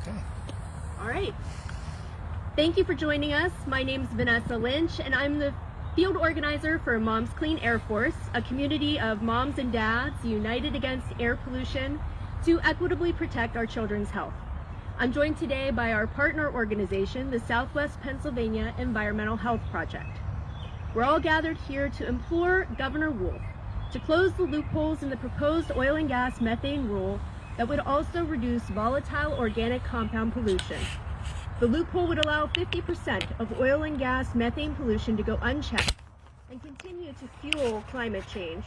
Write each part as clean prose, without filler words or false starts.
Okay. All right. Thank you for joining us. My name is Vanessa Lynch, and I'm the field organizer for Moms Clean Air Force, a community of moms and dads united against air pollution to equitably protect our children's health. I'm joined today by our partner organization, the Southwest Pennsylvania Environmental Health Project. We're all gathered here to implore Governor Wolf to close the loopholes in the proposed oil and gas methane rule that would also reduce volatile organic compound pollution. The loophole would allow 50% of oil and gas methane pollution to go unchecked and continue to fuel climate change.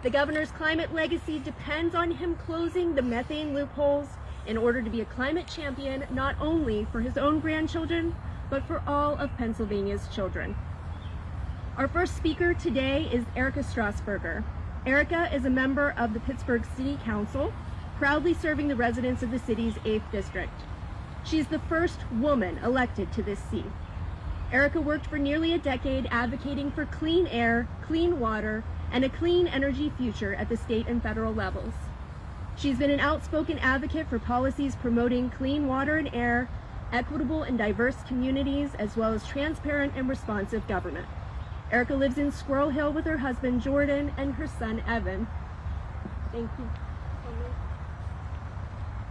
The governor's climate legacy depends on him closing the methane loopholes in order to be a climate champion, not only for his own grandchildren, but for all of Pennsylvania's children. Our first speaker today is Erica Strasburger. Erica is a member of the Pittsburgh City Council, proudly serving the residents of the city's 8th district. She's the first woman elected to this seat. Erica worked for nearly a decade advocating for clean air, clean water, and a clean energy future at the state and federal levels. She's been an outspoken advocate for policies promoting clean water and air, equitable and diverse communities, as well as transparent and responsive government. Erica lives in Squirrel Hill with her husband Jordan and her son Evan. Thank you.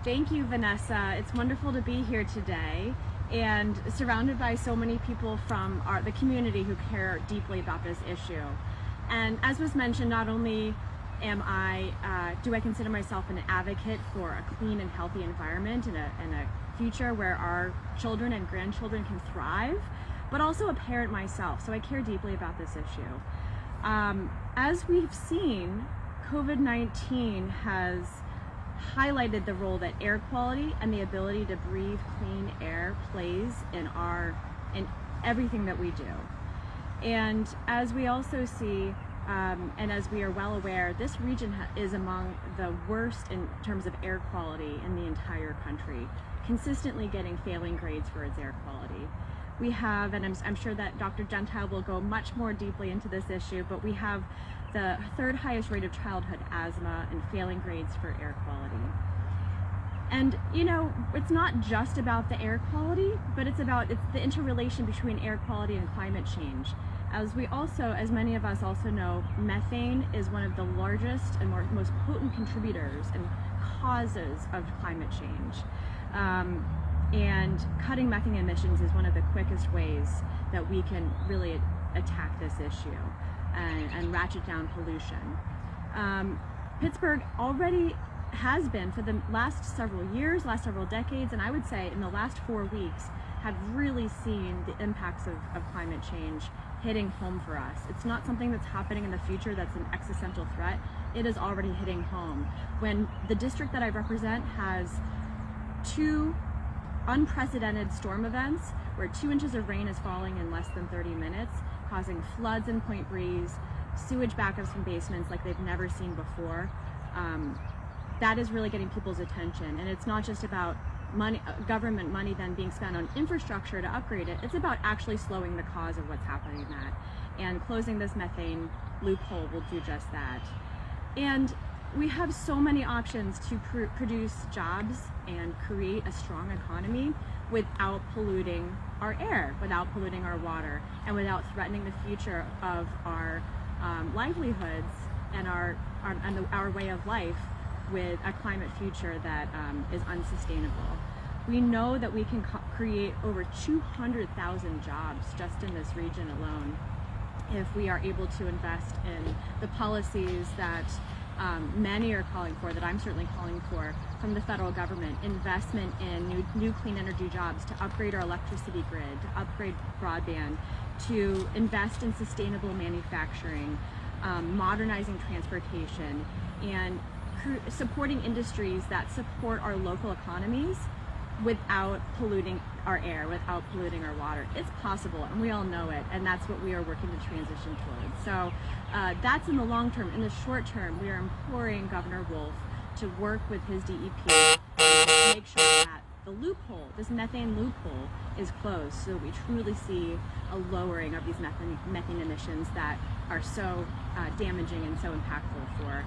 Thank you, Vanessa. It's wonderful to be here today and surrounded by so many people from the community who care deeply about this issue. And as was mentioned, not only do I consider myself an advocate for a clean and healthy environment and a future where our children and grandchildren can thrive, but also a parent myself, so I care deeply about this issue. As we've seen, COVID-19 has highlighted the role that air quality and the ability to breathe clean air plays in everything that we do. And as we also see, and as we are well aware, this region is among the worst in terms of air quality in the entire country, consistently getting failing grades for its air quality. We have, and I'm sure that Dr. Gentile will go much more deeply into this issue, but we have the 3rd highest rate of childhood asthma and failing grades for air quality. And you know, it's not just about the air quality, but it's the interrelation between air quality and climate change. As many of us also know, methane is one of the largest and most potent contributors and causes of climate change. And cutting methane emissions is one of the quickest ways that we can really attack this issue and ratchet down pollution. Pittsburgh already has been, for the last several years, last several decades, and I would say in the last 4 weeks, have really seen the impacts of climate change hitting home for us. It's not something that's happening in the future that's an existential threat. It is already hitting home. When the district that I represent has 2 unprecedented storm events where 2 inches of rain is falling in less than 30 minutes, causing floods in Point Breeze, sewage backups from basements like they've never seen before. That is really getting people's attention. And it's not just about money, government money then being spent on infrastructure to upgrade it. It's about actually slowing the cause of what's happening in that. And closing this methane loophole will do just that. And we have so many options to produce jobs and create a strong economy without polluting our air, without polluting our water, and without threatening the future of our livelihoods and our way of life with a climate future that is unsustainable. We know that we can create over 200,000 jobs just in this region alone if we are able to invest in the policies that many are calling for, that I'm certainly calling for from the federal government. Investment in new clean energy jobs, to upgrade our electricity grid, to upgrade broadband, to invest in sustainable manufacturing, modernizing transportation, and supporting industries that support our local economies without polluting our air, without polluting our water. It's possible, and we all know it, and that's what we are working to transition towards. So that's in the long term. In the short term, we are imploring Governor Wolf to work with his DEP to make sure that the loophole, this methane loophole, is closed, so that we truly see a lowering of these methane emissions that are so damaging and so impactful for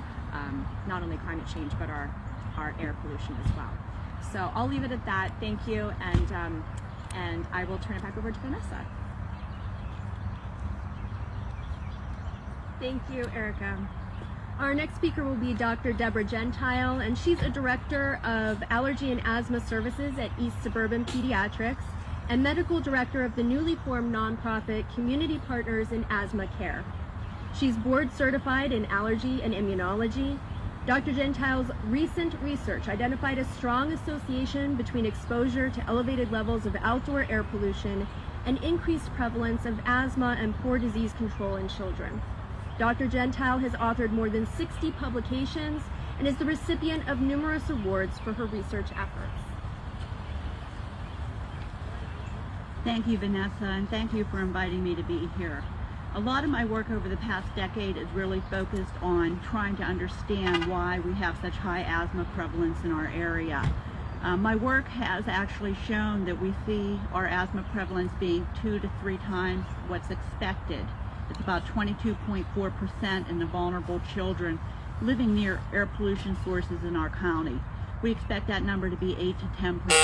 not only climate change, but our air pollution as well. So I'll leave it at that. Thank you, and I will turn it back over to Vanessa. Thank you, Erica. Our next speaker will be Dr. Deborah Gentile, and she's a director of allergy and asthma services at East Suburban Pediatrics and medical director of the newly formed nonprofit Community Partners in Asthma Care. She's board certified in allergy and immunology. Dr. Gentile's recent research identified a strong association between exposure to elevated levels of outdoor air pollution and increased prevalence of asthma and poor disease control in children. Dr. Gentile has authored more than 60 publications and is the recipient of numerous awards for her research efforts. Thank you, Vanessa, and thank you for inviting me to be here. A lot of my work over the past decade is really focused on trying to understand why we have such high asthma prevalence in our area. My work has actually shown that we see our asthma prevalence being 2 to 3 times what's expected. It's about 22.4% in the vulnerable children living near air pollution sources in our county. We expect that number to be 8 to 10%, so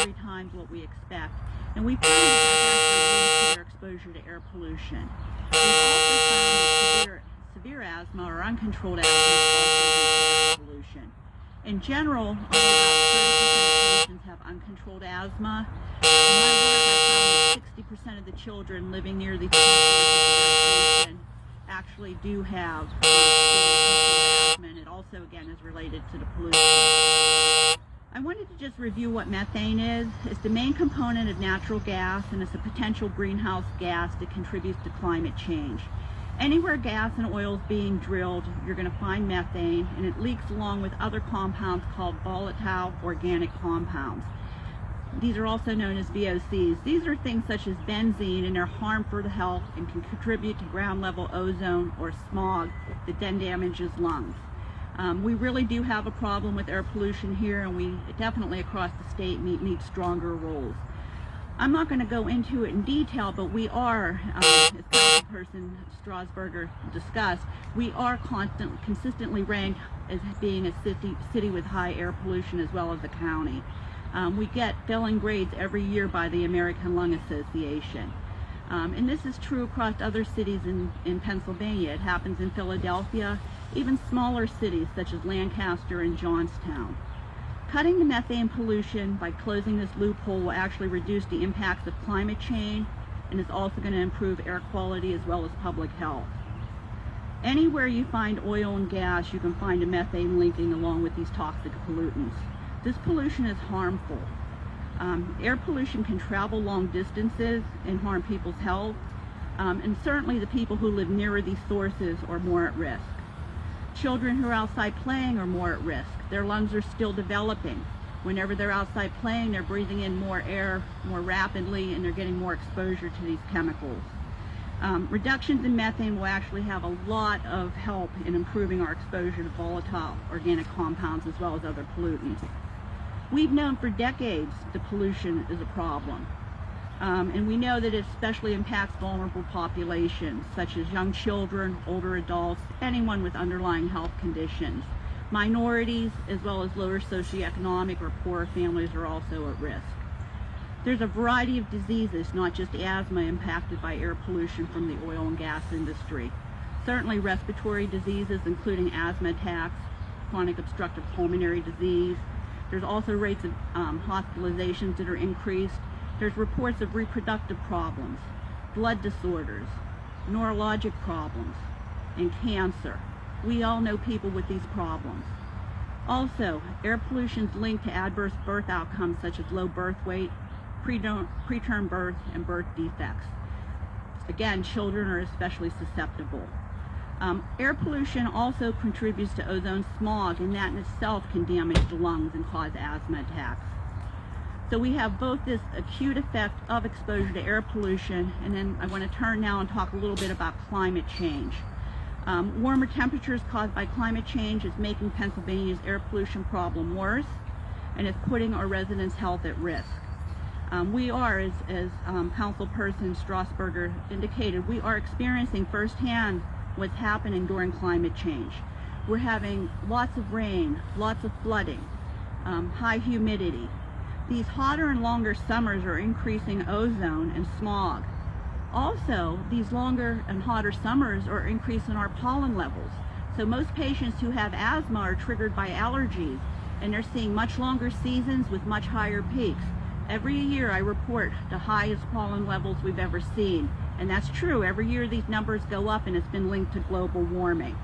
2 to 3 times what we expect. And we found that that's actually linked to their exposure to air pollution. We've also found that severe asthma or uncontrolled asthma is also linked to air pollution. In general, only about 30% of patients have uncontrolled asthma. In my work, I found that 60% of the children living near the sources of air pollution actually do have asthma, and it also, again, is related to the pollution. I wanted to just review what methane is. It's the main component of natural gas, and it's a potential greenhouse gas that contributes to climate change. Anywhere gas and oil is being drilled, you're going to find methane, and it leaks along with other compounds called volatile organic compounds. These are also known as VOCs. These are things such as benzene, and they're harmful for the health and can contribute to ground level ozone or smog that then damages lungs. We really do have a problem with air pollution here, and we definitely across the state need stronger rules. I'm not going to go into it in detail, but we are, as Councilperson Strasburger discussed, we are consistently ranked as being a city with high air pollution as well as a county. We get failing grades every year by the American Lung Association. And this is true across other cities in Pennsylvania. It happens in Philadelphia, even smaller cities such as Lancaster and Johnstown. Cutting the methane pollution by closing this loophole will actually reduce the impacts of climate change, and is also going to improve air quality as well as public health. Anywhere you find oil and gas, you can find a methane linking along with these toxic pollutants. This pollution is harmful. Air pollution can travel long distances and harm people's health, and certainly the people who live nearer these sources are more at risk. Children who are outside playing are more at risk. Their lungs are still developing. Whenever they're outside playing, they're breathing in more air more rapidly, and they're getting more exposure to these chemicals. Reductions in methane will actually have a lot of help in improving our exposure to volatile organic compounds as well as other pollutants. We've known for decades that pollution is a problem. And we know that it especially impacts vulnerable populations, such as young children, older adults, anyone with underlying health conditions. Minorities, as well as lower socioeconomic or poorer families, are also at risk. There's a variety of diseases, not just asthma, impacted by air pollution from the oil and gas industry. Certainly respiratory diseases, including asthma attacks, chronic obstructive pulmonary disease. There's also rates of hospitalizations that are increased. There's reports of reproductive problems, blood disorders, neurologic problems, and cancer. We all know people with these problems. Also, air pollution is linked to adverse birth outcomes such as low birth weight, preterm birth, and birth defects. Again, children are especially susceptible. Air pollution also contributes to ozone smog, and that in itself can damage the lungs and cause asthma attacks. So we have both this acute effect of exposure to air pollution, and then I want to turn now and talk a little bit about climate change. Warmer temperatures caused by climate change is making Pennsylvania's air pollution problem worse, and it's putting our residents' health at risk. We are, as Councilperson Strasburger indicated, we are experiencing firsthand what's happening during climate change. We're having lots of rain, lots of flooding. high humidity. These hotter and longer summers are increasing ozone and smog. Also, these longer and hotter summers are increasing our pollen levels. So most patients who have asthma are triggered by allergies, and they're seeing much longer seasons with much higher peaks. Every year I report the highest pollen levels we've ever seen, and that's true. Every year these numbers go up, and it's been linked to global warming.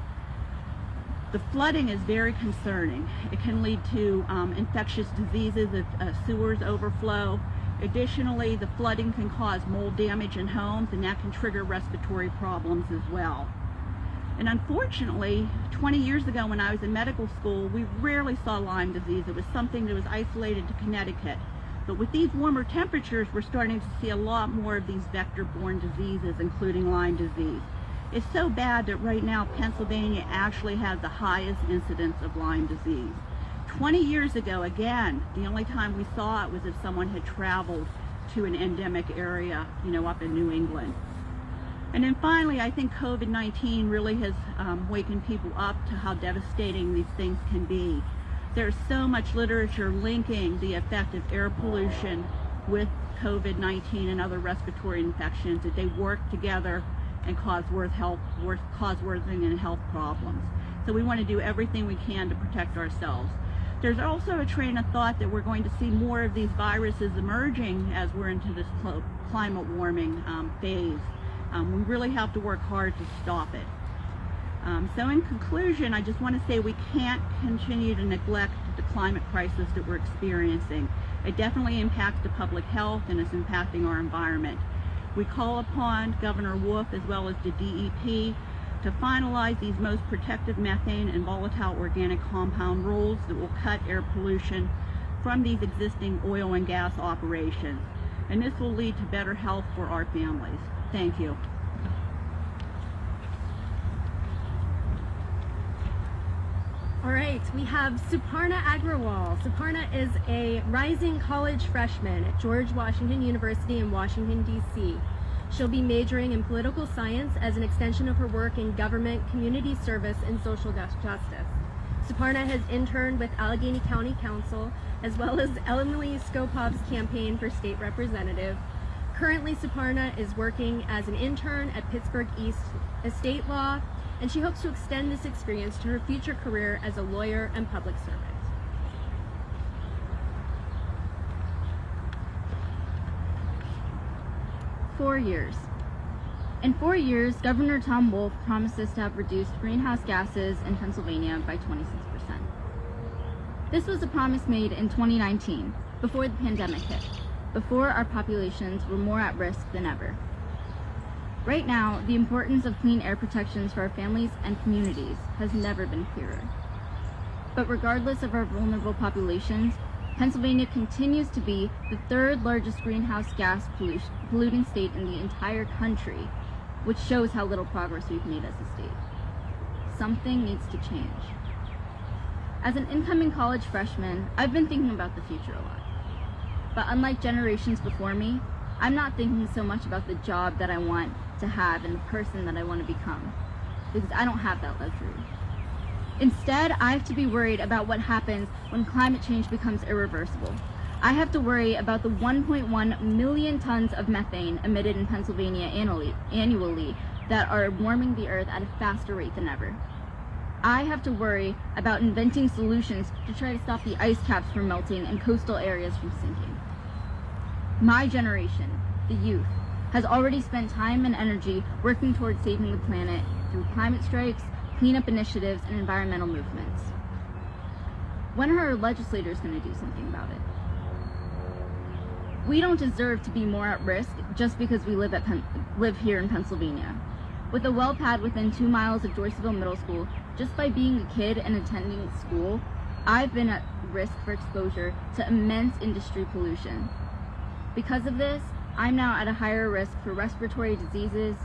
The flooding is very concerning. It can lead to infectious diseases if sewers overflow. Additionally, the flooding can cause mold damage in homes, and that can trigger respiratory problems as well. And unfortunately, 20 years ago when I was in medical school, we rarely saw Lyme disease. It was something that was isolated to Connecticut. But with these warmer temperatures, we're starting to see a lot more of these vector-borne diseases, including Lyme disease. It's so bad that right now Pennsylvania actually has the highest incidence of Lyme disease. 20 years ago, again, the only time we saw it was if someone had traveled to an endemic area, up in New England. And then finally, I think COVID-19 really has wakened people up to how devastating these things can be. There's so much literature linking the effect of air pollution with COVID-19 and other respiratory infections, that they work together and cause worsening and health problems. So we want to do everything we can to protect ourselves. There's also a train of thought that we're going to see more of these viruses emerging as we're into this climate warming phase. We really have to work hard to stop it. So in conclusion, I just want to say we can't continue to neglect the climate crisis that we're experiencing. It definitely impacts the public health, and it's impacting our environment. We call upon Governor Wolf as well as the DEP to finalize these most protective methane and volatile organic compound rules that will cut air pollution from these existing oil and gas operations. And this will lead to better health for our families. Thank you. All right, we have Suparna Agrawal. Suparna is a rising college freshman at George Washington University in Washington, D.C. She'll be majoring in political science as an extension of her work in government, community service, and social justice. Suparna has interned with Allegheny County Council, as well as Emily Skopov's campaign for state representative. Currently, Suparna is working as an intern at Pittsburgh East Estate Law, and she hopes to extend this experience to her future career as a lawyer and public servant. "4 years. In 4 years, Governor Tom Wolf promised us to have reduced greenhouse gases in Pennsylvania by 26%. This was a promise made in 2019, before the pandemic hit, before our populations were more at risk than ever. Right now, the importance of clean air protections for our families and communities has never been clearer. But regardless of our vulnerable populations, Pennsylvania continues to be the third largest greenhouse gas polluting state in the entire country, which shows how little progress we've made as a state. Something needs to change. As an incoming college freshman, I've been thinking about the future a lot. But unlike generations before me, I'm not thinking so much about the job that I want to have and the person that I want to become, because I don't have that luxury. Instead, I have to be worried about what happens when climate change becomes irreversible. I have to worry about the 1.1 million tons of methane emitted in Pennsylvania annually that are warming the earth at a faster rate than ever. I have to worry about inventing solutions to try to stop the ice caps from melting and coastal areas from sinking. My generation, the youth, has already spent time and energy working towards saving the planet through climate strikes, cleanup initiatives, and environmental movements. When are our legislators going to do something about it? We don't deserve to be more at risk just because we live here in Pennsylvania. With a well pad within 2 miles of Dorseyville Middle School, just by being a kid and attending school, I've been at risk for exposure to immense industry pollution. Because of this, I'm now at a higher risk for respiratory diseases,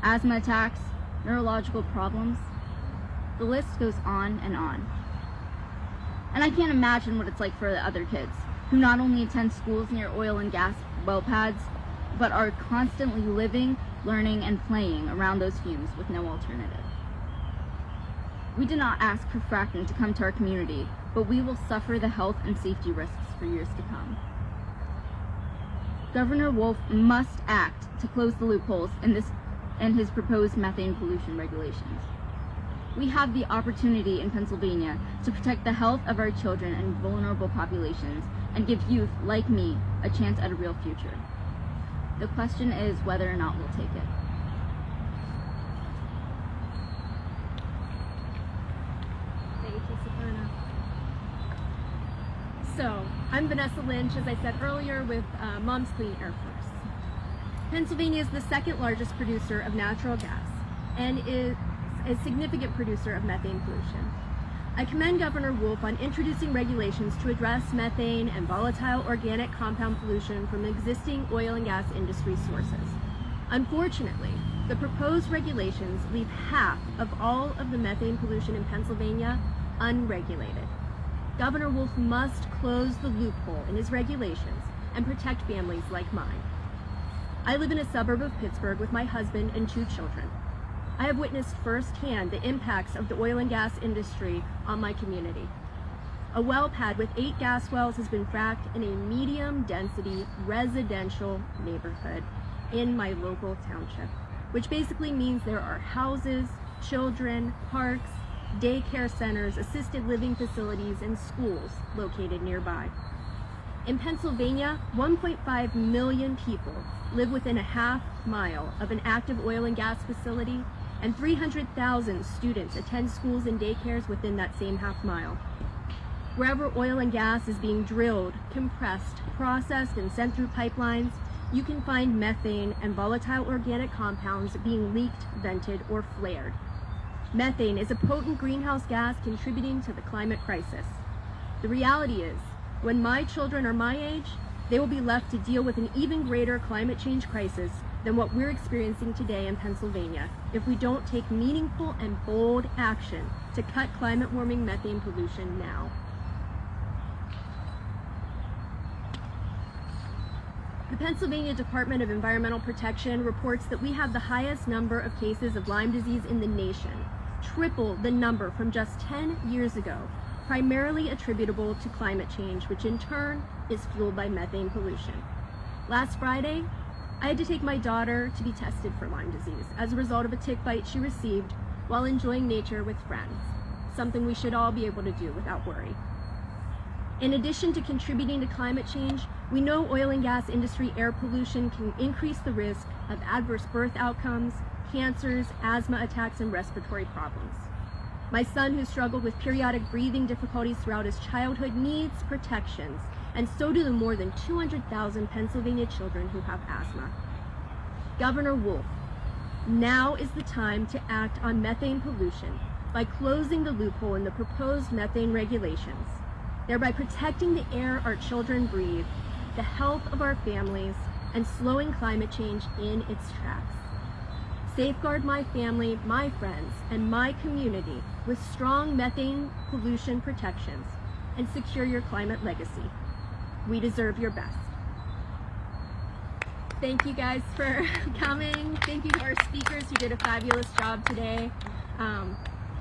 asthma attacks, neurological problems. The list goes on and on. And I can't imagine what it's like for the other kids, who not only attend schools near oil and gas well pads, but are constantly living, learning, and playing around those fumes with no alternative. We did not ask for fracking to come to our community, but we will suffer the health and safety risks for years to come. Governor Wolf must act to close the loopholes in his proposed methane pollution regulations. We have the opportunity in Pennsylvania to protect the health of our children and vulnerable populations and give youth like me a chance at a real future. The question is whether or not we'll take it. Thank you, Sabrina. So, I'm Vanessa Lynch, as I said earlier, with Moms Clean Air Force. Pennsylvania is the second largest producer of natural gas and is a significant producer of methane pollution. I commend Governor Wolf on introducing regulations to address methane and volatile organic compound pollution from existing oil and gas industry sources. Unfortunately, the proposed regulations leave half of all of the methane pollution in Pennsylvania unregulated. Governor Wolf must close the loophole in his regulations and protect families like mine. I live in a suburb of Pittsburgh with my husband and 2 children. I have witnessed firsthand the impacts of the oil and gas industry on my community. A well pad with 8 gas wells has been fracked in a medium-density residential neighborhood in my local township, which basically means there are houses, children, parks, daycare centers, assisted living facilities, and schools located nearby. In Pennsylvania, 1.5 million people live within a half mile of an active oil and gas facility, and 300,000 students attend schools and daycares within that same half mile. Wherever oil and gas is being drilled, compressed, processed, and sent through pipelines, you can find methane and volatile organic compounds being leaked, vented, or flared. Methane is a potent greenhouse gas contributing to the climate crisis. The reality is, when my children are my age, they will be left to deal with an even greater climate change crisis than what we're experiencing today in Pennsylvania if we don't take meaningful and bold action to cut climate warming methane pollution now. The Pennsylvania Department of Environmental Protection reports that we have the highest number of cases of Lyme disease in the nation, triple the number from just 10 years ago, primarily attributable to climate change, which in turn is fueled by methane pollution. Last Friday, I had to take my daughter to be tested for Lyme disease as a result of a tick bite she received while enjoying nature with friends, something we should all be able to do without worry. In addition to contributing to climate change, we know oil and gas industry air pollution can increase the risk of adverse birth outcomes, cancers, asthma attacks, and respiratory problems. My son, who struggled with periodic breathing difficulties throughout his childhood, needs protections, and so do the more than 200,000 Pennsylvania children who have asthma. Governor Wolf, now is the time to act on methane pollution by closing the loophole in the proposed methane regulations, thereby protecting the air our children breathe, the health of our families, and slowing climate change in its tracks. Safeguard my family, my friends, and my community with strong methane pollution protections, and secure your climate legacy. We deserve your best. Thank you guys for coming. Thank you to our speakers who did a fabulous job today. All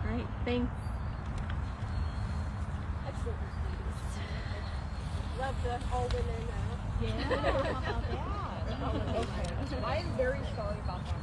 right, thanks. Excellent. Love the all women. Yeah. How about that? Okay. I am very sorry about that.